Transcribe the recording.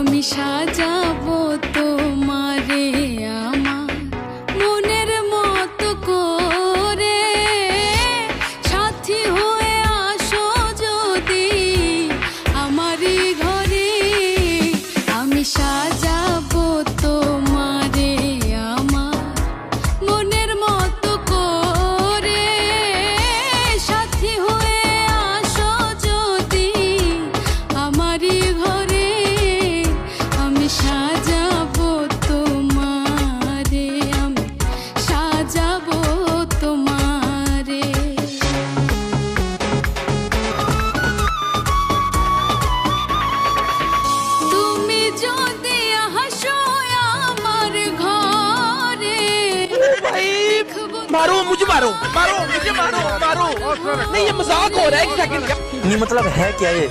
আমি সাজাবো তোমারে আমার মনের মতো করে, সাথী হয়ে আসো যদি আমারই ঘরে। আমি সাজাবো তোমারে আমার মনের মতো করে, সাথী হয়ে আসো যদি আমারই ঘরে। আমি সাজাবো তোমারে, আমি সাজাবো তোমারে। তুমি যদি আসো আমার ঘরে, मारो मुझे, मारो मारो मुझे, मारो मारो। नहीं ये मजाक हो रहा है, एक सेकंड। नहीं मतलब है क्या ये?